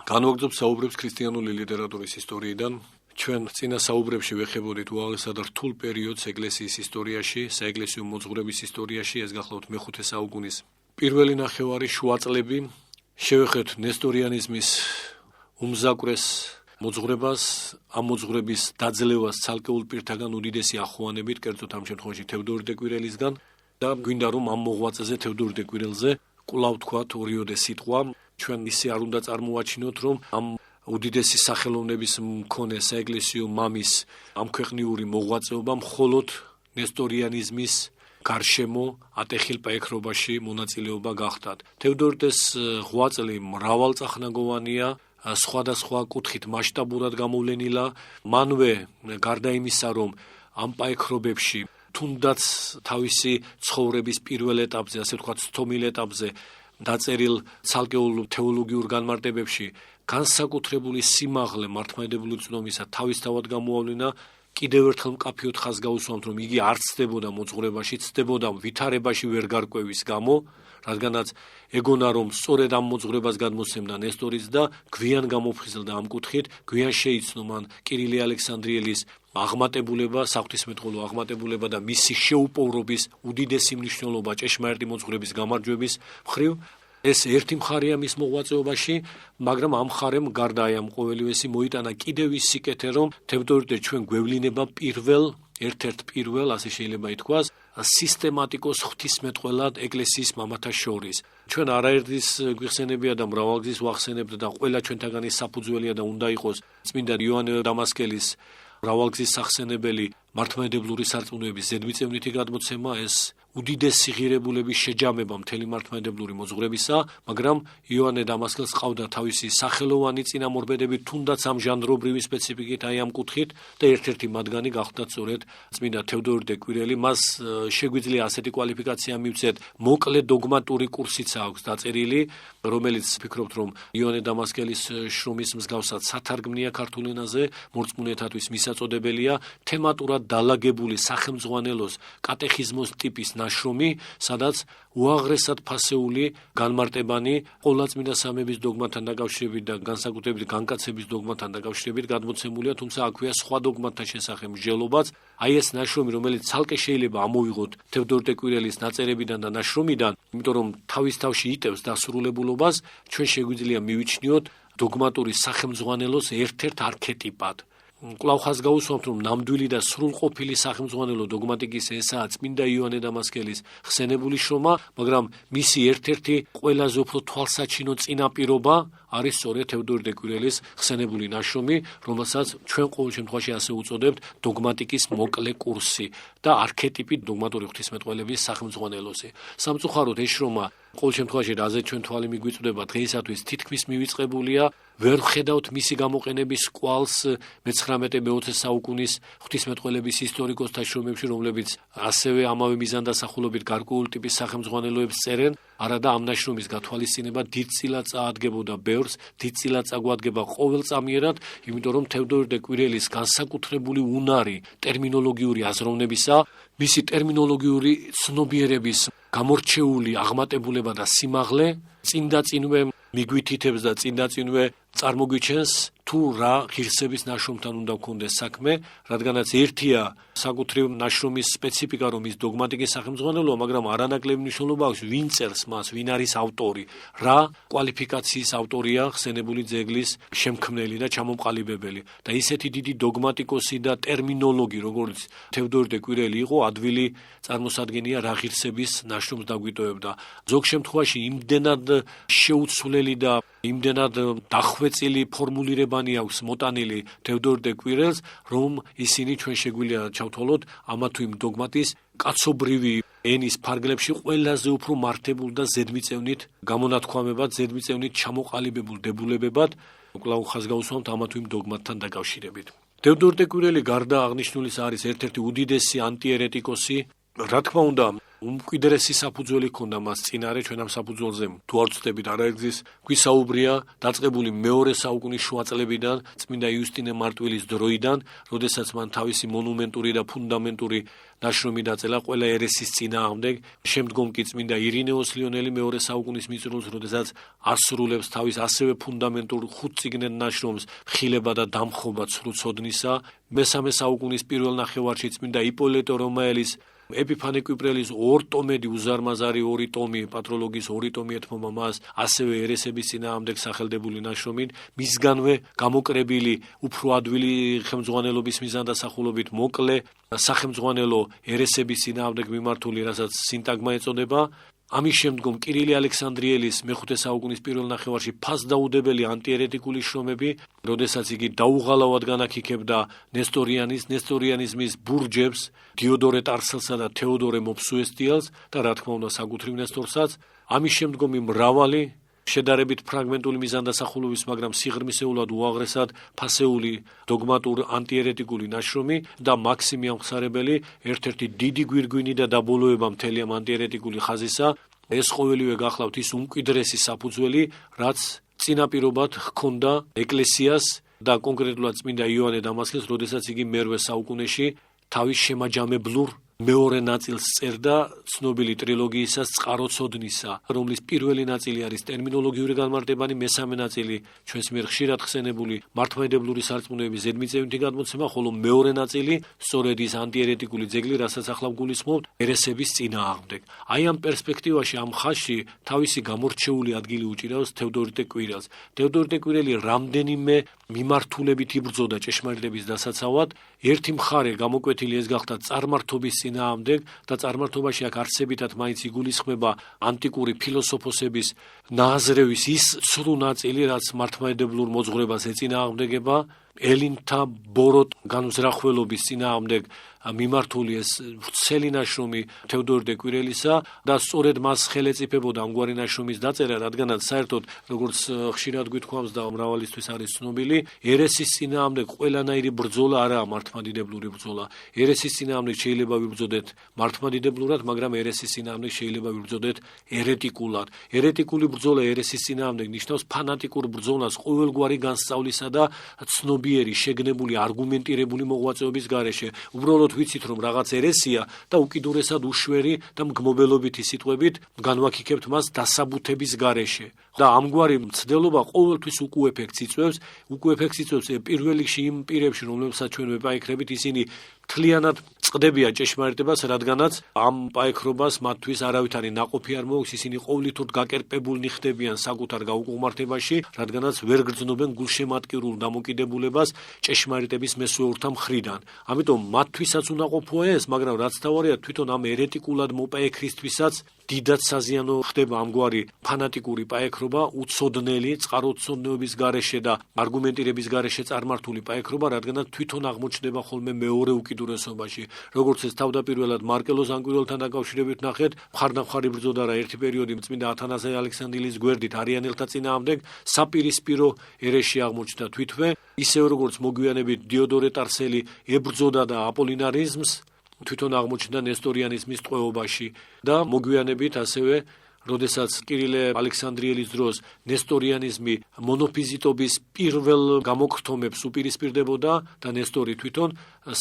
განვაგრძობ საუბრებს ქრისტიანული ლიტერატურის ისტორიიდან. ჩვენ წინა საუბრებში ვეხებოდით უაღრესად რთულ პერიოდს ეკლესიის ისტორიაში, საეკლესიო მოძღვრების ისტორიაში, ეს გახლავთ მეხუთე საუკუნის პირველი ნახევარი, შუა წლები. შევეხეთ ნესტორიანიზმის უმზაკვრეს მოძღვრებას, ამ მოძღვრების დაძლევას ცალკეულ პირთაგან უდიდესი ახუანებით, კერძოდ ამ შემთხვევაში თევდორ დე-კვირელისგან და გვინდა რომ ამ მოღვაწეზე თევდორ დე-კვირელზე კვლავ თქვათ ორიოდე სიტყვა. ჩვენ ისე არ უნდა წარმოაჩინოთ, რომ ამ უდიდესი სახელოვნების მქონე საეკლესიო მამის ამ ქვეყნიური მოღვაწეობა მხოლოდ ნესტორიანიზმის გარშემო ატეხილ პაექრობაში მონაწილეობა გახდათ. თევდორ-დეს ღვაწლი მრავალწახნაგოვანია, სხვადასხვა კუთხით მასშტაბურად გამოვლენილა. მანვე გარდა იმისა, რომ ამ პაექრობებში თუნდაც თავისი ცხოვრების პირველ ეტაპზე, ასე ვთქვათ, სთომილ ეტაპზე დაწერილ ცალკეულ თეოლოგიურ განმარტებებში განსაკუთრებული სიმაღლე მართლმადიდებლური წვდომისა თავისთავად გამოავლინა. კიდევ ერთხელ მკაფიოდ ხაზს გაუსვამთ, რომ იგი არ ცდებოდა მოძღვრებაში, ცდებოდა ვითარებაში ვერ გარკვევის გამო, რადგანაც ეგონა რომ სწორედ ამ მოძღვრებას გადმოსცემდა ნესტორიც და გვიან გამოფხიზლდა ამ კუთხით, გვიან შეიცნო მან კირილე ალექსანდრიელის აღმატებულება, საღვთისმეტყველო აღმატებულება და მისი შეუპოვრობის უდიდესი მნიშვნელობა ჭეშმარიტი მოძღვრების გამარჯვების მხრივ. ეს ერთი მხარეა მის მოღვაწეობაში, მაგრამ ამ მხარემ გარდა აი ამ ყოველივესი მოიტანა კიდევ ის სიკეთე, რომ თევდორ-დე ჩვენ გვევლინება ერთ-ერთ პირველ, ასე შეიძლება ითქვას, სისტემატიკოს ღვთისმეტყველად ეკლესიის მამათა შორის. ჩვენ არაერთის გვიხსენებია და მრავალგზის ვახსენებთ და ყველა ჩვენთაგანი საფუძველია და უნდა იყოს წმინდა იოანე დამასკელის მრავალგზის სახსენებელი მართლმადიდებლური სარწმუნოების ზედმიწევნითი გადმოცემა, ეს უდიდესი ღირებულების შეჯამება მთელი მართლმადიდებლური მოძღვრებისა, მაგრამ იოანე დამასკელს ყავდა თავისი სახელოვანი წინამორბედები, თუნდაც ამ ჟანრობრივი სპეციფიკით, აი ამ კუთხით და ერთ-ერთი მათგანი გახდა სწორედ წმინდა თევდორ დე-კვირელი. მას შეგვიძლია ასეთი კვალიფიკაცია მივცეთ, მოკლე დოგმატური კურსიც აქვს დაწერილი, რომელიც ვფიქრობთ, რომ იოანე დამასკელის შრომის მსგავსად სათარგმნია ქართულ ენაზე, მორწმუნეთათვის მისაწოდებელია, თემატურად დალაგებული სახელმძღვანელოს კატეხიზმოს ტიპის ნაშრომი, სადაც უაღრესად ფასეული განმარტებანი ყოვლადწმინდა სამების დოგმათან დაკავშირებით და განსაკუთრებით განკაცების დოგმათან დაკავშირებით გადმოცემულია, თუმცა აქვეა სხვა დოგმათა შესახებ მსჯელობაც. აი ეს ნაშრომი, რომელიც ცალკე შეიძლება ამოვიღოთ თევდორ დე-კვირელის ნაწერებიდან და ნაშრომიდან, იმიტომ რომ თავის თავში იტევს დასრულებულობას, ჩვენ შეგვიძლია მივიჩნიოთ დოგმატური სახელმძღვანელოს ერთ-ერთ არქეტიპად. კვლავ ხაზს გაუსვამთ, რომ ნამდვილი და სრულყოფილი სახელმძღვანელო დოგმატიკის ესაა წმინდა იოანე დამასკელის ხსენებული შრომა, მაგრამ მისი ერთ-ერთი ყველაზე უფრო თვალსაჩინო წინაპირობა არის სწორედ თევდორ დე-კვირელის ხსენებული ნაშრომი, რომელსაც ჩვენ ყოველ შემთხვევაში ასე უწოდებთ დოგმატიკის მოკლე კურსი და არქეტიპი დოგმატური ღვთისმეტყველების სახელმძღვანელოზე. სამწუხაროდ ეს შრომა ყოველ შემთხვევაში რაზე ჩვენ თვალი მიგვიწვდება დღეისათვის თითქმის მივიწყებულია, ვერ ვხედავთ მისი გამოყენების კვალს 19-20 საუკუნის ღვთისმეტყველების ისტორიკოსთა შრომებში, რომლებიც ასევე ამავე მიზანდასახულობით გარკვეულ ტიპის სახელმძღვანელოებს წერენ, არადა ამ ნაშრომის გათვალისწინება დიდწილად წაადგებოდა ბევრს, დიდწილად წაგვადგება ყოველწამიერად, იმიტომ რომ თევდორ დე-კვირელის განსაკუთრებული უნარი ტერმინოლოგიური აზროვნებისა, მისი ტერმინოლოგიური ცნობიერების გამორჩეული აღმატებულება და სიმაღლე წინდაწინვე მიგვითითებს და წინდაწინვე წარმოგვიჩენს თუ რა ღირსების ნაშრომთან უნდა გქონდეს საქმე, რადგანაც ერთია საკუთრივ ნაშრომის სპეციფიკა, რომ ის დოგმატიკის სახელმძღვანელოა, მაგრამ არანაკლები მნიშვნელობა აქვს ვინ წერს მას, ვინ არის ავტორი, რა კვალიფიკაციის ავტორია ხსენებული ძეგლის შემქმნელი და ჩამომყალიბებელი. და ისეთი დიდი დოგმატიკოსი და ტერმინოლოგი, როგორც თევდორ დე-კვირელი იყო, ადვილი წარმოსადგენია რა ღირსების ნაშრომს დაგვიტოვებდა. ზოგ შემთხვევაში იმდენად შეუცვლელი და იმდენად დახვეწილი ფორმულირებანი აქვს მოტანილი თევდორ დე-კვირელს, რომ ისინი ჩვენ შეგვიძლია ჩავთვალოთ ამა თუ იმ დოგმატის კაცობრივი ენის ფარგლებში ყველაზე უფრო მართებულ და ზედმიწევნით გამონათქვამებად, ზედმიწევნით ჩამოყალიბებულ დებულებებად, კვლავ ხაზს გაუსვამთ ამა თუ იმ დოგმატთან დაკავშირებით. თევდორ დე-კვირელი გარდა აღნიშნულის არის ერთ-ერთი უდიდესი ანტიერეტიკოსი, რა თქმა უნდა, უმკვიდრესი საფუძველი ჰქონდა მას წინარე ჩვენ ამ საფუძველზე თუ არ ვწდებით არაერთგზის გვისაუბრია დაწყებული მეორე საუკუნის შუა წლებიდან წმინდა იუსტინე მარტვილის დროიდან, როდესაც მან თავისი მონუმენტური და ფუნდამენტური ნაშრომი დაწერა ყველა ერესის წინააღმდეგ, შემდგომ კი წმინდა ირინეოს ლიონელი მეორე საუკუნის მიწურულს, როდესაც ასრულებს თავის ასევე ფუნდამენტურ ხუთწიგნიან ნაშრომს ხილება და დამხობა ცრუ ცოდნისა, მესამე საუკუნის პირველ ნახევარში წმინდა იპოლიტე რომაელის ეპიფანე კვიპრელის ორტომედი უზარმაზარი ორი ტომი, პატროლოგიის ორი ტომი ეთმობა მას, ასევე ერესების წინააღმდეგ სახელდებული ნაშრომით, მისგანვე გამოკრებილი უფრო ადვილი ხელმძღვანელობის მიზანდასახულობით მოკლე სახელმძღვანელო ერესების წინააღმდეგ მიმართული, რასაც სინტაგმა ეწოდება. ამის შემდგომ კირილე ალექსანდრიელის მეხუთე საუკუნის პირველ ნახევარში ფასდაუდებელი ანტიერეტიკული შრომები, როდესაც იგი დაუღალავად განაგიქებდა ნესტორიანიზმის ბურჯებს, დიოდორე ტარსელსა და თეოდორე მოფსუესტიელს და რა თქმა უნდა საკუთრივ ნესტორსაც. ამის შემდგომი მრავალი შედარებით ფრაგმენტული მიზანდასახულობის, მაგრამ სიღრმისეულად უაღრესად ფასეული დოგმატურ ანტიერეტიკული ნაშრომი და მაქსიმე ამხსარებელი, ერთ-ერთი დიდი გვირგვინი და დაბოლოება მთელი ამ ანტიერეტიკული ხაზისა, ეს ყოველივე გახლავთ ის უმკვიდრესი საფუძველი, რაც წინაპირობად ჰქონდა ეკლესიას და კონკრეტულად წმინდა იოანე დამასკელს, როდესაც იგი მერვე საუკუნეში თავის შემაჯამებლურ მეორე ნაწილს წერდა ცნობილი ტრილოგიისას წყაროცოდნისა, რომლის პირველი ნაწილი არის ტერმინოლოგიური განმარტებანი, მესამე ნაწილი ჩვენს მიერ ხშირად ხსენებული მართლმადიდებლური სარწმუნოების ზედმიწევნითი გადმოცემა, ხოლო მეორე ნაწილი სწორედ ის ანტიერეტიკული ძეგლი, რასაც ახლა ვგულისხმობთ, ერესების წინააღმდეგ. აი ამ პერსპექტივაში, ამ ხაზში თავისი გამორჩეული ადგილი უჭირავს თევდორიტე კვირელს. თევდორიტე კვირელი რამდენიმე მიმართულებით იბრძოდა ჭეშმარიტების დასაცავად. ერთი მხარე გამოკვეთილი ეს გახდა წარმართობის წინააღმდეგ და წარმართობაში აქ არსებითად მაინც იგულისხმება ანტიკური ფილოსოფოსების ნააზრევის ის ცრუ ნაწილი, რაც მართლმადიდებლურ მოძღვრებას ეწინააღმდეგება, ელინთა ბოროტ განუზრახველობის წინააღმდეგ მიმართული ეს ვრცელი ნაშრომი თევდორიტე კვირელისა და სწორედ მას ხელეწიფებოდა ამგვარი ნაშრომის დაწერა, რადგანაც საერთოდ როგორც ხშირად გვითხოვს და მრავალისთვის არის ცნობილი, ერესის წინააღმდეგ ყველანაირი ბრძოლა არაა მართლმადიდებლური ბრძოლა. ერესის წინააღმდეგ შეიძლება ვიბრძოდეთ მართლმადიდებლურად, მაგრამ ერესის წინააღმდეგ შეიძლება ვიბრძოდეთ ერეტიკულად. ერეტიკული ბრძოლა ერესის წინააღმდეგ ნიშნავს ფანატიკურ ბრძოლას ყოველგვარი განსწავლისა და ცნობიერი, შეგნებული, არგუმენტირებული მოღვაწეობის გარეშე. უბრალოდ ვიცით რომ რაღაც ერესია და უკიდურესად უშვერი და მგმობელობითი სიტყვებით განვაქიქებთ მას დასაბუთების გარეშე. და ამგვარი მცდელობა ყოველთვის უკუ ეფექტს იწვევს, პირველ რიგში იმ პირებში, რომლებსაც ჩვენ ვეპაიქრებით, ისინი მთლიანად წყდებიან ჭეშმარიტებას, რადგანაც ამ პაიქრობას მათთვის არავითარი ნაყოფი არ მოაქვს, ისინი ყოვლითურთ გაკერპებულნი ხდებიან საკუთარ გაუკუღმართებაში, რადგანაც ვერ გრძნობენ გულშემატკივრულ დამოკიდებულებას ჭეშმარიტების მესვეურთა მხრიდან. ამიტომ მათთვისაც უნაყოფოა ეს, მაგრამ რაც თავარია თვითონ ამ ერეტიკულად მოპაექრისთვისაც დიდად საზიანო ხდება ამგვარი ფანატიკური პაექრობა, უცოდნელი, წყაროცოდნეობის გარეშე და არგუმენტირების გარეშე წარმართული პაექრობა, რადგანაც თვითონ აღმოჩნდება ხოლმე მეორე უკიდურესობაში. როგორც ეს თავდაპირველად მარკელოს ანკვირველთან დაკავშირებით ნახეთ, მხარდამხარი ბრძოდა რა ერთი პერიოდი წმინდა ათანასე ალექსანდრიელის გვერდით არიანელთა წინააღმდეგ, საპირისპირო ერეში აღმოჩნდა თვითვე, ისევე როგორც მოგვიანებით დიოდორე ტარსელი ებრძოდა და აპოლინარიზმს, თვითონ აღმოჩნდა ნესტორიანიზმის ტყვეობაში და მოგვიანებით ასევე როდესაც კირილე ალექსანდრიელის დროს ნესტორიანიზმი მონოფიზიტობის პირველ გამოგრთომებს უპირისპირდებოდა და ნესტორი თვითონ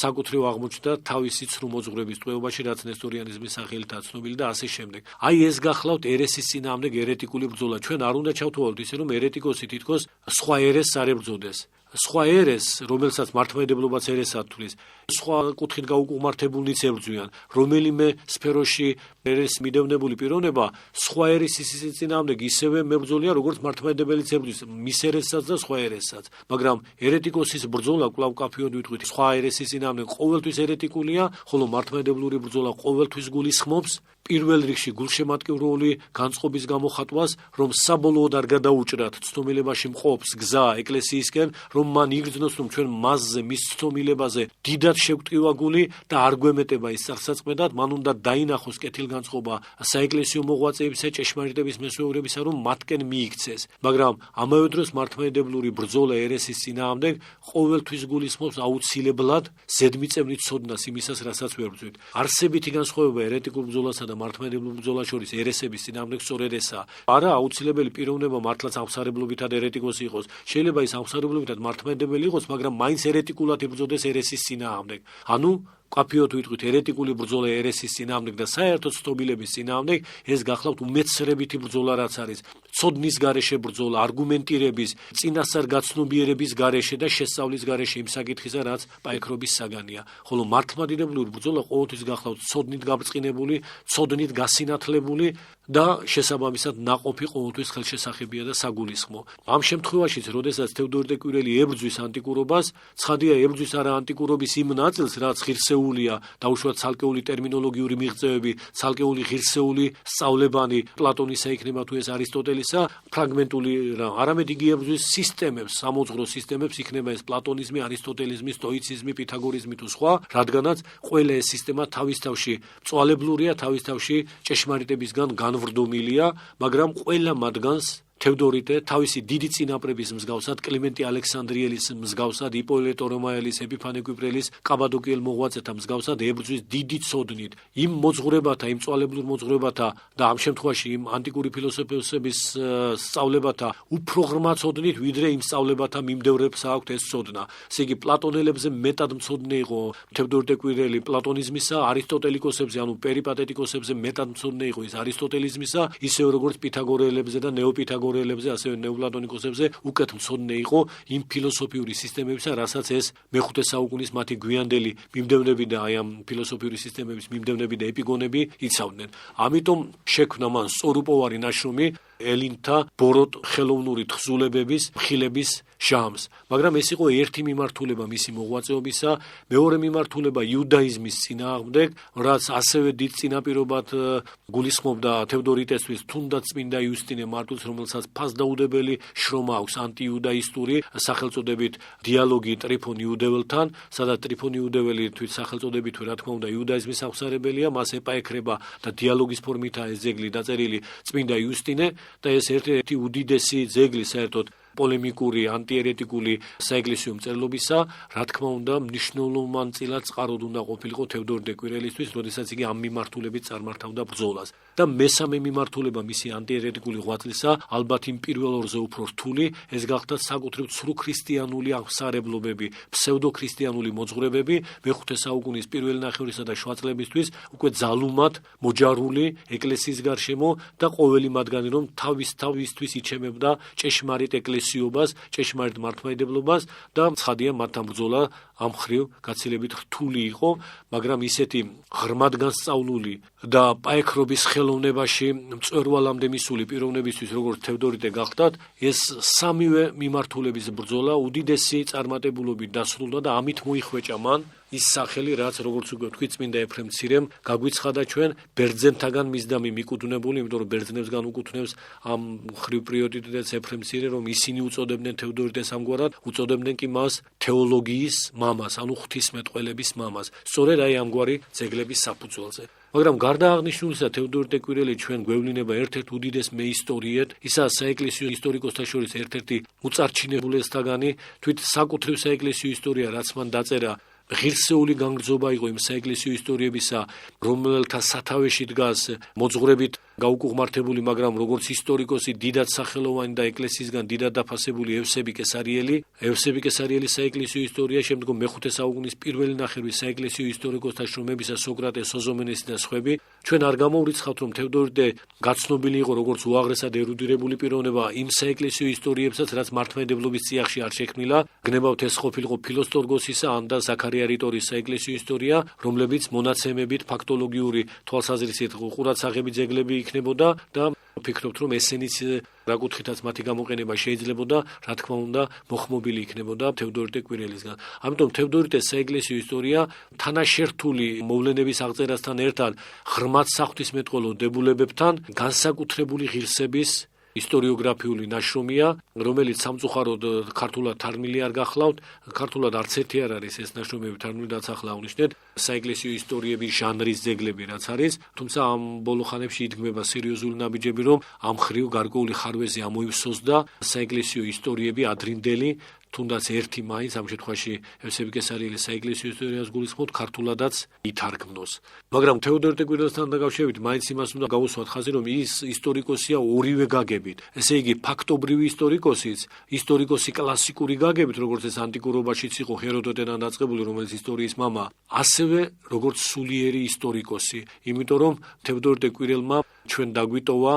საკუთრივ აღმოჩნდა თავისი ცრუ მოძღვრების ტყვეობაში, რაც ნესტორიანიზმის სახელითაა ცნობილი და ასე შემდეგ. აი ეს გახლავთ ერესის წინააღმდეგ ერეტიკული ბრძოლა. ჩვენ არ უნდა ჩავთვალოთ ისე რომ ერეტიკოსი თითქოს სხვა ერესს არ ებრძოდეს. სხვა ერესს, რომელსაც მართლმადიდებლობაც ერესად თვლის, სხვა კუთხით გაუკუღმართებულნიც ებრძვიან, რომელიმე სფეროში ერესს მიდევნებული პიროვნება სხვა ერესის წინააღმდეგ ისევე მებრძოლია, როგორც მართლმადიდებელიც ებრძვის მის ერესსაც და სხვა ერესსაც. მაგრამ ერეტიკოსის ბრძოლა კვლავ კაფეოდ ვიტყვით, სხვა ერესის წინააღმდეგ ყოველთვის ერეტიკულია, ხოლო მართლმადიდებლური ბრძოლა ყოველთვის გულისხმობს პირველ რიგში გულშემატკივრული განწყობის გამოხატვას, რომ საბოლოოდ არ გადაუჭრათ ცნობილებაში მყოფს გზა ეკლესიისკენ, რომ მან იგრძნოს, რომ ჩვენ მასზე, მის ცნობილებაზე დიდად შევტკივა გული და არ გვემეტება ის წარსაწმედად, მან უნდა დაინახოს კეთილგანწყობა საეკლესიო მოღვაწეებისა, ჭეშმარიტების მესვეურებისა, რომ მათკენ მიიქცეს. მაგრამ ამავე დროს მართლმადიდებლური ბრძოლა ერესის წინააღმდეგ ყოველთვის გულისხმობს აუცილებლად ზედმიწევნით ცოდნას იმისას, რასაც ვერ ვძვით. არსებითი განსხვავება ერეტიკულ ბრძოლასა და და მართლმადიდებლურ ბრძოლას შორის ერესების წინააღმდეგ სწორედ ესაა. არა აუცილებელი პიროვნება მართლაც აღმსარებლობითად ერეტიკოსი იყოს. შეიძლება ის აღმსარებლობითად მართლმადიდებელი იყოს, მაგრამ მაინც ერეტიკულად იბრძოდეს ერესის წინააღმდეგ. ანუ კაფიოთ ვიტყვით ერეტიკული ბრძოლა ერესის წინააღმდეგ და საერთოდ ცნობილების წინააღმდეგ, ეს გახლავთ უმეცრებითი ბრძოლა რაც არის. ცოდნის გარეშე ბრძოლა, არგუმენტირების, წინასწარ გაცნობიერების გარეშე და შესწავლის გარეშე იმ საკითხისა, რაც პაექრობის საგანია. ხოლო მართლმადიდებლური ბრძოლა ყოველთვის გახლავთ ცოდნით გაბრწყინებული, ცოდნით გასინათლებული და შესაბამისად ნაყოფი ყოველთვის ხელშესახებია და საგულისხმო. ამ შემთხვევაშიც, როდესაც თევდორე კვირელი ებრძვის ანტიკურობას, ცხადია ებრძვის არა ანტიკურობის იმ ნაწილს, რაც ღირსეულია, დაუშვათ ცალკეული ტერმინოლოგიური მიღწევები, ცალკეული ღირსეული სწავლებანი პლატონისა იქნება თუ ეს არისტოტელისა, ფრაგმენტული რა, არამედ იგი ებრძვის სისტემებს, სამოძღვრო სისტემებს იქნება ეს პლატონიზმი, არისტოტელიზმი, სტოიციზმი, პითაგორიზმი თუ სხვა, რადგანაც ყველა ეს სისტემა თავის თავში მწვალებლურია, თავის თავში ჭეშმარიტებისგან განვრდომილია, მაგრამ ყველა მათგანს თევდორიტე თავისი დიდი წინაპრების მსგავსად, კლიმენტი ალექსანდრიელის მსგავსად, იპოლიტო რომაელის, ეპიფანე კვიპრელის, კაბადოკიელ მოღვაწეთა მსგავსად ებრძვის დიდი ცოდნით. იმ მოძღვრებათა, იმ მწვალებლურ მოძღვრებათა და ამ შემთხვევაში იმ ანტიკური ფილოსოფოსების სწავლებათა უფრო ღრმა ცოდნით, ვიდრე იმ სწავლებათა მიმდევრებს აქვთ ეს ცოდნა. ესე იგი პლატონელებზე მეტად მცოდნე იყო თევდორე კვირელი პლატონიზმისა, არისტოტელიკოსებზე, ანუ პერიპატეტიკოსებზე მეტად მცოდნე იყო ის არისტოტელიზმისა, ისევე როგორც პითაგორელებზე და ნეოპითაგორელებზე, ასევე ნეოპლატონიკოსებზე უკეთ მცოდნე იყო იმ ფილოსოფიური სისტემებისა, რასაც ეს მეხუთე საუკუნის მათი გვიანდელი მიმდევრები და აი ამ ფილოსოფიური სისტემების მიმდევრები და ეპიგონები იცავდნენ. ამიტომ შექმნა მან სწორუპოვარი ნაშრომი ელინთა ბოროტ ხელოვნური თხზულებების ხილების ჟამს. მაგრამ ეს იყო ერთი მიმართულება მისი მოღვაწეობისა, მეორე მიმართულება იუდაიზმის წინააღმდეგ, რაც ასევე დიდ წინაპირობად გულისხმობდა თევდორიტესთვის, თუნდაც წმინდა იუსტინე მარტვილს, რომელსაც ფასდაუდებელი შრომა აქვს ანტიიუდაისტური სახელწოდებით დიალოგი ტრიფონ იუდეველთან, სადაც ტრიფონ იუდეველი თვით სახელწოდებით რა თქმა უნდა იუდაიზმის აღსარებელია, მას ეპაექრება და დიალოგის ფორმითაა ეს ძეგლი დაწერილი წმინდა იუსტინე და ეს ერთ-ერთი უდიდესი ძეგლი საერთოდ პოლემიკური, ანტიერეტიკული საეკლესიო მწერლობისა, რა თქმა უნდა, მნიშვნელოვანწილად წყაროდ უნდა ყოფილიყო თევდორე კვირელისთვის, როდესაც იგი ამ მიმართულებით წარმართავდა ბრძოლას. და მესამე მიმართულება მისი ანტიერეტიკული ღვაწლისა, ალბათ იმ პირველ ორზე უფრო რთული, ეს გახდა საკუთრივ ცრუ ქრისტიანული აღმსარებლობები, ფსევდოქრისტიანული მოძღვრებები, მეხუთე საუკუნის პირველი ნახევრისა და შუა წლებისთვის უკვე ძალუმად მოჯარული ეკლესიის გარშემო და ყოველი მათგანი რომ თავისთვის იჩემებდა ჭეშმარიტ ეკლესიობას, ჭეშმარიტ მართლმადიდებლობას და ცხადია მათთან ბრძოლა ამ ხრივ გაცილებით რთული იყო, მაგრამ ისეთი ღრმად განსწავლული და პაექრობის ხელოვნებაში მწვერვალამდე მისული პიროვნებისთვის, როგორც თევდორიტე გახდათ, ეს სამივე მიმართულების ბრძოლა უდიდესი წარმატებულობით დასრულდა და ამით მოიხვეჭა მან ის სახელი, რაც როგორც უკვე თქვი წმინდა ეფრემ მცირემ გაგვიცხადა ჩვენ ბერძენთაგან მისდამი მიკუთვნებული, იმიტომ რომ ბერძნებსგან უკუთვნებს ამ ხრივ პრიორიტეტს ეფრემ მცირე, რომ ისინი უწოდებდნენ თევდორიტეს ამგვარად, უწოდებდნენ კი მას თეოლოგიის მამას, ანუ ღვთისმეტყველების მამას. სწორედ აი ამგვარი ძეგლების საფუძველზე. მაგრამ გარდა აღნიშნულისა, თევდორე კვირელი ჩვენ გვევლინება ერთ-ერთ უდიდეს მეისტორიეთ, ისაა საეკლესიო ისტორიკოსთა შორის ერთ-ერთი უწარჩინებულესთაგანი, თვით საკუთრივ საეკლესიო ისტორია, რაც მან დაწერა, ღირსეული განგრძობა იყო იმ საეკლესიო ისტორიებისა, რომელთა სათავეში დგას მოძღვრებით გაუკუღმართებული, მაგრამ როგორც ისტორიკოსი დიდად სახელოვანი და ეკლესიისგან დიდად დაფასებული ევსები კესარიელის საეკლესიო ისტორია, შემდგომ მეხუთე საუკუნის პირველი ნახევრის საეკლესიო ისტორიკოსთა შრომებისა, სოკრატე, სოზომენესი და სხვები. ჩვენ არ გამოვრიცხავთ, რომ თევდორიტე გაცნობილი იყო როგორც უაღრესად ერუდირებული პიროვნება იმ საეკლესიო ისტორიებსაც, რაც მართლმადიდებლობის წიაღში არ შექმნილა. გნებავთ ეს ყოფილიყო ფილოსტორგოსისა ან და ზაქარია რიტორის საეკლესიო ისტორია, რომლებიც მონაცემებით, ფაქტოლოგიური თვალსაზრისით ყურადსაღები ძეგლები იქნებოდა და ვფიქრობთ, რომ ესენიც რა კუთხითაც მათი გამოყენება შეიძლებოდა, რა თქმა უნდა, მოხმობილი იქნებოდა თევდორიტე კვირელისგან. ამიტომ თევდორიტეს საეკლესიო ისტორია თანაშერთული მოვლენების აღწერასთან ერთად ღრმად საღვთისმეტყველო დებულებებთან განსაკუთრებული ღირსების ისტორიოგრაფიული ნაშრომია, რომელიც სამწუხაროდ ქართულად თარგმნილი არ გახლავთ, ქართულად არც ერთი არ არის ეს ნაშრომები თარგმნილი, რაც ახლა აღნიშნეთ, საეკლესიო ისტორიების ჟანრის ძეგლები რაც არის, თუმცა ამ ბოლო ხანებში იდგმება სერიოზული ნაბიჯები, რომ ამ ხრივ გარკვეული ხარვეზი ამოივსოს და საეკლესიო ისტორიები ადრინდელი თუნდაც ერთი მაინც ამ შემთხვევაში ევსები კესარიელის საეკლესიო ისტორიას გულისხმობთ ქართულადაც ითარგმნოს. მაგრამ თეოდორ ტეკვირელთან დაკავშირებით მაინც იმას უნდა გავუსვათ ხაზი, რომ ის ისტორიკოსია ორივე გაგებით. ესე იგი ფაქტობრივი ისტორიკოსიც, ისტორიკოსი კლასიკური გაგებით, როგორც ეს ანტიკურობაშიც იყო ჰეროდოტედან დაწყებული, რომელიც ისტორიის მამა, ასევე როგორც სულიერი ისტორიკოსი, იმიტომ რომ თეოდორ ტეკვირელმა ჩვენ დაგვიტოვა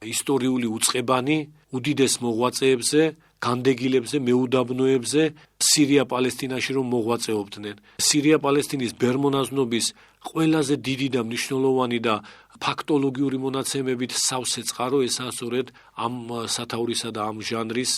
ისტორიული უწყებანი უდიდეს მოღვაწეებზე, განდეგილებზე, მეუდაბნოებზე სირია-პალესტინაში რომ მოღვაწეობდნენ. სირია-პალესტინის ბერმონაზნობის ყველაზე დიდი და მნიშვნელოვანი და ფაქტოლოგიური მონაცემებით სავსე წყარო ესაა სწორედ ამ სათაურისა და ამ ჟანრის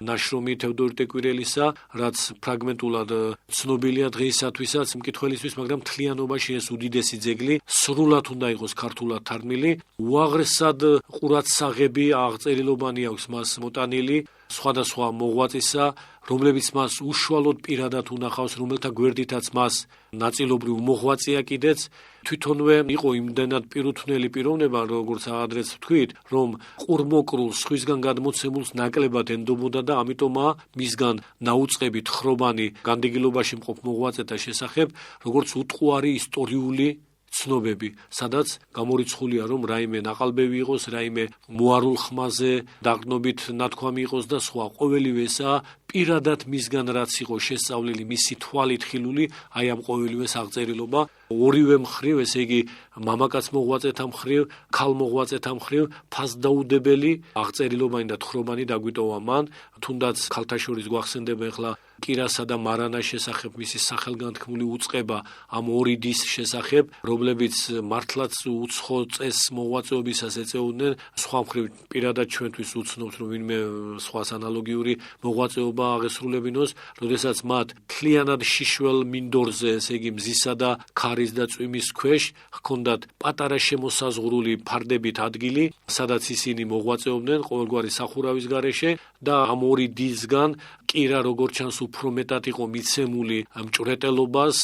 ნაშრომი თეოდორ ტეკვირელისა, რაც ფრაგმენტულად ცნობილია დღეისათვისაც მკითხველისთვის, მაგრამ მთლიანობაში ეს უდიდესი ძეგლი სრულად უნდა იყოს ქართულად თარგმნილი. უაღრესად ყურადსაღები აღწერილობანი აქვს მას მოტანილი სხვადასხვა მოღვაწისა, რომლებიც მას უშუალოდ პირადად უნახავს, რომელთა გვერდითაც მას ნაწილობრივ მოღვაწეა კიდეც, თვითონვე იყო იმდენად პირუთვნელი პიროვნება, როგორც ადრეც ვთქვით, რომ ყურმოკრულს სხვისგან გადმოცემულს ნაკლებად ენდობოდა და ამიტომაა მისგან ნაუწყებით ხრობანი განდეგილობაში მყოფ მოღვაწეთა შესახებ, როგორც უტყუარი ისტორიული ცნობები, სადაც გამორიცხულია, რომ რაიმე ნაყალბევი იყოს, რაიმე მოარულ ხმაზე დაყრდნობით ნათქვამი იყოს და სხვა. ყოველივე ესაა პირადად მისგან რაც იყო შესწავლილი, მისი თვალით ხილული, აი ამ ყოველივეს აღწერილობა ორივე მხრივ, ესე იგი მამაკაც მოღვაწეთა მხრივ, ქალ მოღვაწეთა მხრივ ფასდაუდებელი აღწერილობანი და თხრობანი დაგვიტოვა მან, თუნდაც ქალთა შორის გვახსენდება ახლა კირასა და მარანას შესახებ მისი სახელგანთქმული უწყება ამ ორი დის შესახებ, რომლებიც მართლაც უცხო წესს მოღვაწეობისას ეწეოდნენ, სხვა მხრივ პირადად ჩვენთვის უცნობთ, რომ ვინმე სხვას ანალოგიური მოღვაწეობა აღესრულებინოს, როდესაც მათ მთლიანად შიშველ მინდორზე, ესე იგი მზისა და ქარის და წვიმის ქვეშ ჰქონდათ პატარა შემოსაზღვრული ფარდებით ადგილი, სადაც ისინი მოღვაწეობდნენ ყოველგვარი სახურავის გარეშე და ამ ორი დისგან კირა როგორც ჩანს უფრო მეტად იყო მიცემული მჭვრეტელობას,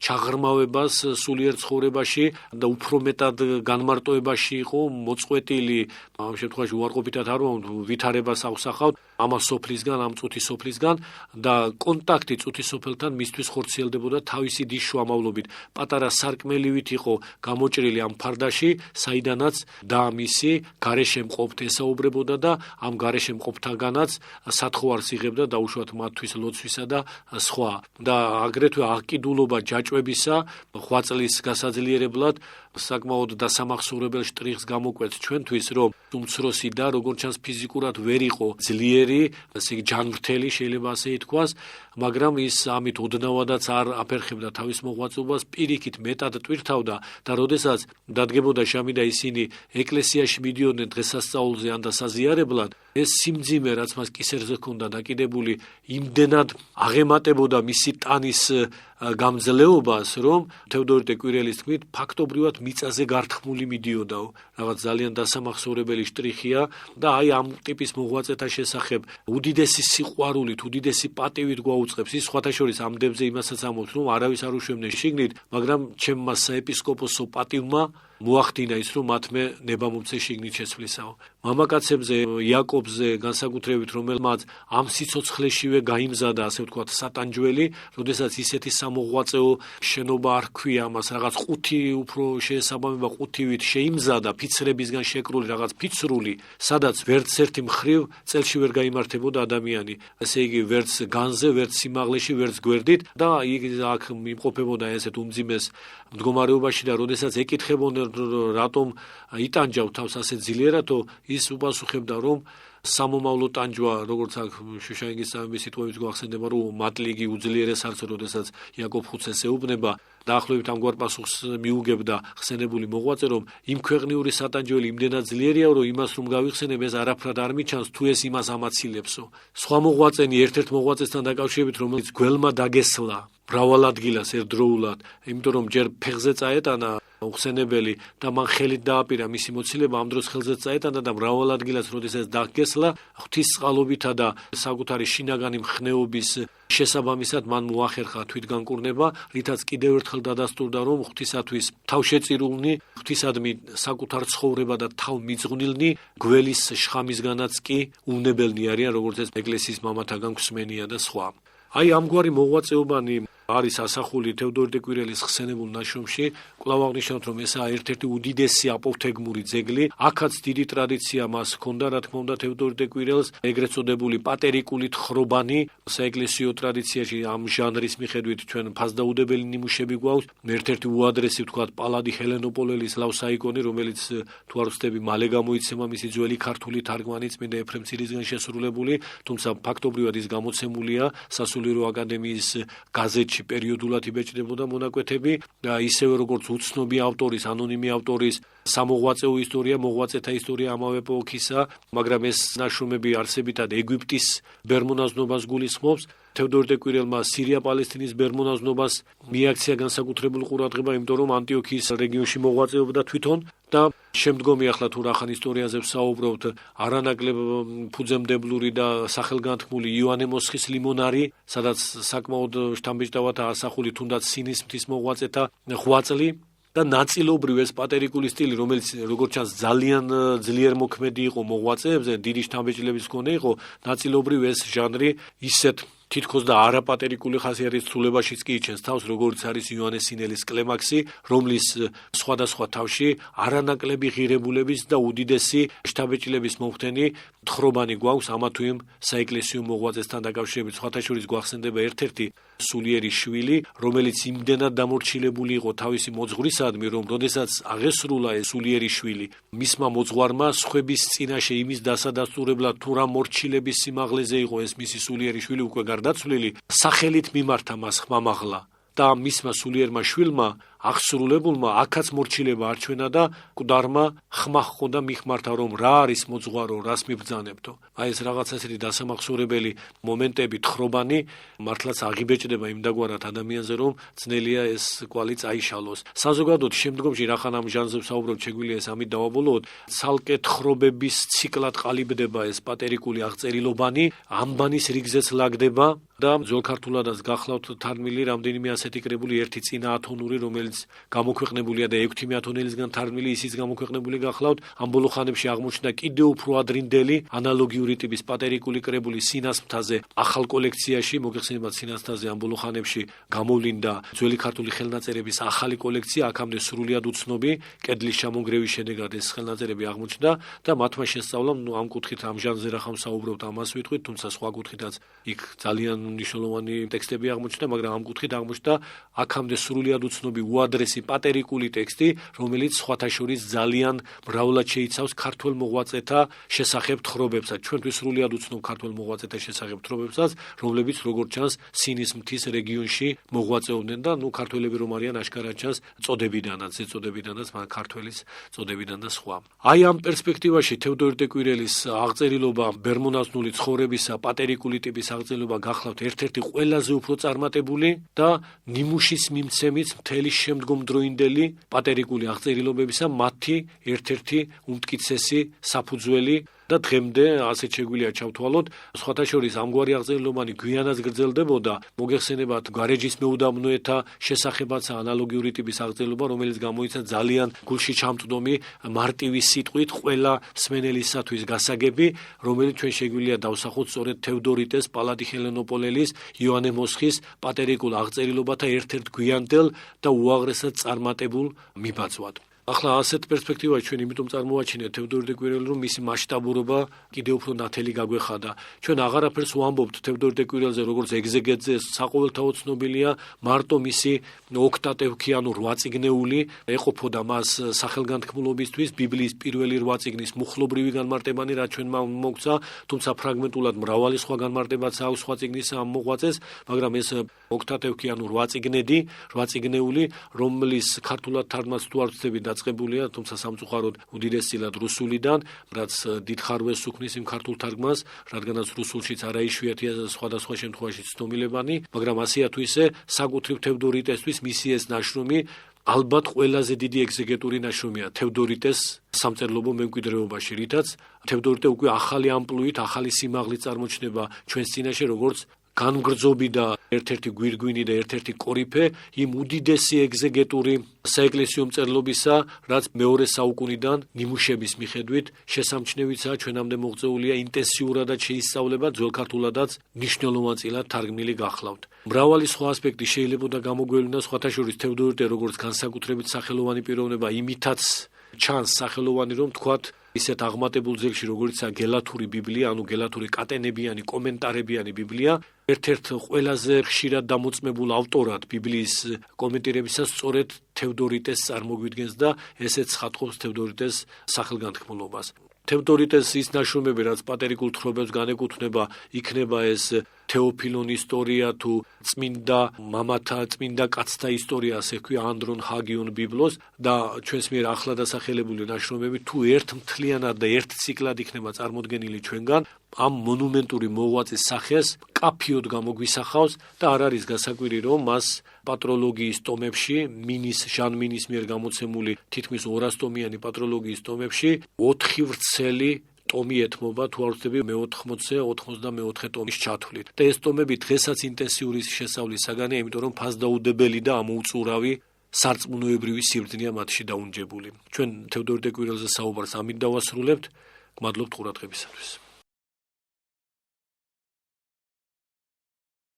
ჩაღრმავებას სულიერ ცხოვრებაში და უფრო მეტად განმარტოებაში იყო მოწყვეტილი, ამ შემთხვევაში უარყოფითად არ ვამბობ, ვითარებას აღსახავთ ამ სოფლისგან, ამ წუთის სოფლისგან და კონტაქტი წუთის სოფელთან მისთვის ხორციელდებოდა თავისი დის შუამავლობით. პატარა სარკმელივით იყო გამოჭრილი ამ ფარდაში, საიდანაც და მისი გარეშე მყოფთ ესაუბრებოდა და ამ გარეშე მყოფთაგანაც სათხოვარს იღებდა დაუშვათ მათთვის ლოცვისა და სხვა. და აგრეთვე აღკიდულობა ჯაჭვებისა ღვაწლის გასაძლიერებლად საკმაოდ დასამახსოვრებელ შტრიხს გამოკვეთს ჩვენთვის, რომ უმცროსი და როგორც ჩანს ფიზიკურად ვერ იყო ძლიერი, ესე იგი ჯანმრთელი შეიძლება ასე ითქვას, მაგრამ ის ამით ოდნავადაც არ აფერხებდა თავის მოღვაწეობას, პირიქით მეტად ტვირთავდა და როდესაც დადგებოდა შამი და ისინი ეკლესიაში მიდიოდნენ დღესასწაულზე ან და საზიარებლად, ეს სიმძიმე, რაც მას კისერზე ჰქონდა დაკიდებული, იმდენად აღემატებოდა მისი ტანის გამძლეობას, რომ თეოდორ ტეკვირელის თქმით, ფაქტობრივად მიწაზე გართხმული მიდიოდაო. რაღაც ძალიან დასამახსოვრებელი შტრიხია და აი ამ ტიპის მოღვაწეთა შესახებ უდიდესი სიყვარულით, უდიდესი პატივით გვაუწყებს. ის სხვათა შორის ამ დებზე იმასაც ამბობს, რომ არავის არ უშვებდნენ შიგნით, მაგრამ ჩემმა საეპისკოპოსო პატივმა მოახდინა ის, რომ მათმე ნება მომცე შიგნით შეცვლისაო. მამაკაცებზე, იაკობზე განსაკუთრებით, რომელმაც ამ სიცოცხლეშივე გაიმზადა, ასე ვთქვათ, სატანჯველი, როდესაც ისეთი სამოღვაწეო შენობა არ ჰქვია მას, რაღაც ყუთი უფრო შეესაბამება ყუთივით შეიმზადა, ფიცრებისგან შეკრული, რაღაც ფიცრული, სადაც ვერც ერთი მხრივ წელში ვერ გაიმართებოდა ადამიანი. ესე იგი, ვერც განზე, ვერც სიმაღლეში, ვერც გვერდით და აქ იმყოფებოდა ესეთ უმძიმეს მდგომარეობაში და როდესაც ეკითხებოდნენ რატომ იტანჯავ თავს ასე ძლიერადო, ის უპასუხებდა, რომ სამომავლო ტანჯვა, როგორც აქ შუშაინგის სამების სიტყვებით გვახსენდება, რომ მატლიგი უძლიერეს არც, როდესაც იაკობ ხუცეს ეუბნება, დაახლოებით ამგვარ პასუხს მიუგებდა ხსენებული მოღვაწე, რომ იმ ქვეყნიური სატანჯველი იმდენად ძლიერია, რომ იმას რომ გავიხსენებ, ეს არაფრად არ მიჩანს, თუ ეს იმას ამაცილებსო. სხვა მოღვაწენი ერთ-ერთ მოღვაწესთან დაკავშირებით, რომელიც გველმა დაგესლა მრავალ ადგილას ერთდროულად, იმიტომ რომ ჯერ ფეხზე წაეტანა უხსენებელი და მან ხელით დააპირა მისი მოცილება, ამ დროს ხელზე წაეტანა და მრავალ ადგილას როდესაც დაგესლა, ღვთისწყალობითა და საკუთარი შინაგანი მხნეობის შესაბამისად მან მოახერხა თვითგანკურნება, რითაც კიდევ ერთხელ დადასტურდა, რომ ღვთისათვის თავშეწირულნი, ღვთისადმი საკუთარ ცხოვრება და თავ მიძღვნილნი, გველის შხამისგანაც კი უვნებელნი არიან, როგორც ეს ეკლესიის მამათაგან გვსმენია და სხვა. აი ამგვარი მოღვაწეობანი არის ასახული თევდორე დე კვირელის ხსენებულ ნაშრომში. კვლავ აღნიშნავთ, რომ ესაა ერთ-ერთი უდიდესი აპოფთეგმური ძეგლი. აქაც დიდი ტრადიცია მას ჰქონდა, რა თქმა უნდა, თევდორე დე კვირელს, ეგრეთ წოდებული პატერიკული თხრობანი, საეკლესიო ტრადიციაში ამ ჟანრის მიხედვით ჩვენ ფასდაუდებელი ნიმუშები გვაქვს. ერთ-ერთი უადრესი ვთქვათ, პალადი ჰელენოპოლელის ლავსაიკონი, რომელიც თუ არ ვცდები, მალე გამოიცემა მისი ძველი ქართული თარგმანი წმინდა ეფრემ ცირისგან შესრულებული, თუმცა ფაქტობრივად ის გამოცემულია სასულიერო აკადემიის გაზეთში პერიოდულად იბეჭდებოდა მონაკვეთები და ისევე როგორც უცნობი ავტორის, ანონიმი ავტორის სამოღვაწეო ისტორია, მოღვაწეთა ისტორია ამავე ეპოქისა, მაგრამ ეს ნაშრომები არსებითად ეგვიპტის ბერმონაზნობას გულისხმობს. თევდორე დე კვირელმა სირია-პალესტინის ბერმონაზნობას მიაქცია განსაკუთრებული ყურადღება, იმიტომ რომ ანტიოქიის რეგიონში მოღვაწეობდა თვითონ და შემდგომი ახლა თუ რახან ისტორიაზე ვსაუბრობთ, არანაკლებ ფუძემდებლური და სახელგანთქმული იოანე მოსხის ლიმონარი, სადაც საკმაოდ შთამბეჭდავად ასახული თუნდაც სინის მთის მოღვაწეთა ღვაწლი და ნაწილობრივ ეს პატერიკული სტილი, რომელიც როგორც ჩანს ძალიან ძლიერ მოქმედი იყო მოღვაწეებზე, დიდი შთამბეჭდილების მქონე იყო, ნაწილობრივ ეს ჟანრი ისეთ თითქოს და არაპატერიკული ხასიათის ცვლილებაშიც კი იჩენს თავს, როგორც არის იოანე სინელის კლემაქსი, რომლის სხვადასხვა თავში არანაკლები ღირებულების და უდიდესი შთაბეჭდილების მომხდენი თხრობანი გვაქვს ამა თუ იმ საეკლესიო მოღვაწესთან დაკავშირებით. სხვათა შორის გვახსენდება ერთ-ერთი სულიერი შვილი, რომელიც იმდენად დამორჩილებული იყო თავისი მოძღვრისადმი, რომ როდესაც აღესრულა ეს სულიერი შვილი, მისმა მოძღვარმა სხვების წინაშე იმის დასადასტურებლად თუ რა მორჩილების სიმაღლეზე იყო ეს მისი სულიერი შვილი უკვე გარდაცვლილი, სახელით მიმართა მას ხმამაღლა და მისმა სულიერმა შვილმა აღსრულებულმა აქაც მორჩილება არჩვენა და მკვდარმა ხმა ჰქონდა მიხმართა, რომ რა არის მოძღვარო, რას მიბრძანებთო. აი ეს რაღაც ასეთი დასამახსოვრებელი მომენტები, თხრობანი მართლაც აღიბეჭდება იმდაგვარად ადამიანზე, რომ ძნელია ეს კვალი წაიშალოს. საზოგადოდ შემდგომში რახან ამ ჟანრზე ვსაუბრობთ, შეგვიძლია ეს ამით დავაბოლოოთ, ცალკე თხრობების ციკლად ყალიბდება ეს პატერიკული აღწერილობანი, ამბანის რიგზეც ლაგდება და ძველ ქართულადაც გახლავთ თარგმნილი რამდენიმე ასეთი კრებული, ერთი წინა ათონური, რომელიც გამოქვეყნებულია და 6 ათონელისგან თარგმნილი, ისიც გამოქვეყნებული გახლავთ. ამ ბოლო ხანებში აღმოჩნდა კიდევ უფრო ადრინდელი ანალოგიური ტიპის პატერიკული კრებული სინას მთაზე ახალ კოლექციაში, მოგეხსენებათ სინას მთაზე ამ ბოლო ხანებში გამოვლინდა ძველი ქართული ხელნაწერების ახალი კოლექცია, აქამდე სრულიად უცნობი კედლის ჩამონგრევის შედეგად ეს ხელნაწერები აღმოჩნდა და მათმა შესწავლამ, ამ კუთხით ამ ჟანრზე რახან ვსაუბრობთ, ამას ვიტყვით, თუმცა სხვა კუთხითაც იქ ძალიან მნიშვნელოვანი ტექსტები აღმოჩნდა, მაგრამ ამ კუთხით აღმოჩნდა აქამდე სრულიად უცნობი უადრესი პატერიკული ტექსტი, რომელიც სხვათა შორის ძალიან მრავლად შეიცავს ქართველ მოღვაწეთა შესახებ თხრობებსაც, ჩვენთვის სრულიად უცნობ ქართველ მოღვაწეთა შესახებ თხრობებსაც, რომლებიც როგორც ჩანს სინის მთის რეგიონში მოღვაწეობდნენ და ქართველები რომ არიან აშკარად ჩანს წოდებიდანაც, ზეწოდებიდანაც, მაგრამ ქართველის წოდებიდან და სხვა. აი ამ პერსპექტივაში თევდორე დე კვირელის აღწერილობა, ბერმონაზნული ცხოვრებისა, პატერიკული ტიპის აღწერილობა გახლავთ ერთ-ერთი ყველაზე უფრო წარმატებული და ნიმუშის მიმცემიც მთელი შემდგომდროინდელი პატერიკული აღწერილობებისა მათი ერთ-ერთი უმტკიცესი საფუძველი და დღემდე ასეთ შეგვიძლია ჩავთვალოთ. სხვათა შორის ამგვარი აღწერილობანი გვიანაც გრძელდებოდა, მოგეხსენებათ გარეჯის მეუდაბნოეთა შესახებაც ანალოგიური ტიპის აღწერილობა, რომელიც გამოიცა ძალიან გულში ჩამწვდომი მარტივი სიტყვით ყველა მსმენელისათვის გასაგები, რომელიც ჩვენ შეგვიძლია დავსახოთ სწორედ თევდორიტეს, პალადი ჰელენოპოლელის, იოანე მოსხის პატერიკულ აღწერილობათა ერთ-ერთ გვიანდელ და უაღრესად წარმატებულ მიბაძვად. ახლა ასეთ პერსპექტივაში ჩვენ იმიტომ წარმოვაჩინეთ თევდორე კვირელი, რომ მისი მასშტაბურობა კიდევ უფრო ნათელი გაგვეხადა. ჩვენ აღარაფერს ვამბობთ თევდორე კვირელზე, როგორც ეგზეგეტზე, საყოველთაო ცნობილია მარტო მისი ოქტატევქი, ანუ 8 წიგნეული ეყოფოდა მას სახელგანთქმულობისთვის, ბიბლიის პირველი 8 წიგნის მუხლობრივი განმარტებანი, რაც ჩვენმა მოგცა, თუმცა ფრაგმენტულად მრავალი სხვა განმარტებაც აქვს სხვა წიგნისა ამ მოღვაწეს, მაგრამ ეს ოქტატევქი, ანუ 8 წიგნედი, 8 წიგნეული, რომლის ქართულად თარგმნაც თუ არ ვცდები დაწყებულია, თუმცა სამწუხაროდ უდიდესწილად რუსულიდან, რაც დიდხარვეს უქმნის იმ ქართულ თარგმანს, რადგანაც რუსულშიც არაიშვიათია სხვადასხვა შემთხვევაში ცნობილებანი, მაგრამ ასეა თუ ისე საკუთრივ თევდორიტესთვის მისი ეს ნაშრომი ალბათ ყველაზე დიდი ეგზეგეტური ნაშრომია თევდორიტეს სამწერლობო მემკვიდრეობაში, რითაც თევდორიტე უკვე ახალი ამპლუით, ახალი სიმაღლით წარმოჩნდება ჩვენს წინაშე, როგორც განმგრძობი და ერთ-ერთი გვირგვინი და ერთ-ერთი კორიფე იმ უდიდესი ეგზეგეტური საეკლესიო მწერლობისა, რაც მეორე საუკუნიდან ნიმუშების მიხედვით შესამჩნევიცაა, ჩვენამდე მოღწეულია, ინტენსიურადაც შეისწავლება, ძველ ქართულადაც მნიშვნელოვანწილად თარგმნილი გახლავთ. მრავალი სხვა ასპექტი შეიძლება გამოგვევლინოს, სხვათა შორის თევდორიტე როგორც განსაკუთრებით სახელოვანი პიროვნება, იმითაც ჩანს სახელოვანი, რომ თქვათ ისეთ აღმატებულ ძეგლში, როგორიცაა გელათური ბიბლია, ანუ გელათური კატენებიანი, კომენტარებიანი ბიბლია, ერთ-ერთ ყველაზე ხშირად დამოწმებულ ავტორად ბიბლიის კომენტირებისას სწორედ თევდორიტეს წარმოგვიდგენს და ესეც ხატყობს თევდორიტეს სახელგანთქმულობას. თევდორიტეს ის ნაშრომები, რაც პატერიკულ თხრობებს განეკუთვნება, იქნება ეს თეოფილონ ისტორია თუ წმინდა მამათა, წმინდა კაცთა ისტორია, ასე ვქვია, ანდრონ ჰაგიონ ბიბლოს და ჩვენს მიერ ახლა დასახელებული ნაშრომები თუ ერთ მთლიანად და ერთ ციკლად იქნება წარმოდგენილი ჩვენგან, ამ მონუმენტური მოღვაწის სახეს კაფიოდ გამოგვისახავს და არ არის გასაკვირი, რომ მას პატროლოგიის ტომებში, ჟან მინის მიერ გამოცემული თითქმის 200 ტომიანი პატროლოგიის ტომებში 4 ვრცელი ტომი ეთმობა, თუ არ ვცდები, მე-80-94 ტომის ჩათვლით. და ეს ტომები დღესაც ინტენსიური შესწავლის საგანია, იმიტომ რომ ფასდაუდებელი და ამოუწურავი სარწმუნოებრივი სიბრძნეა მათში დაუნჯებული. ჩვენ თევდორე კვირელზე საუბარს ამით დავასრულებთ. გმადლობთ ყურადღებისათვის.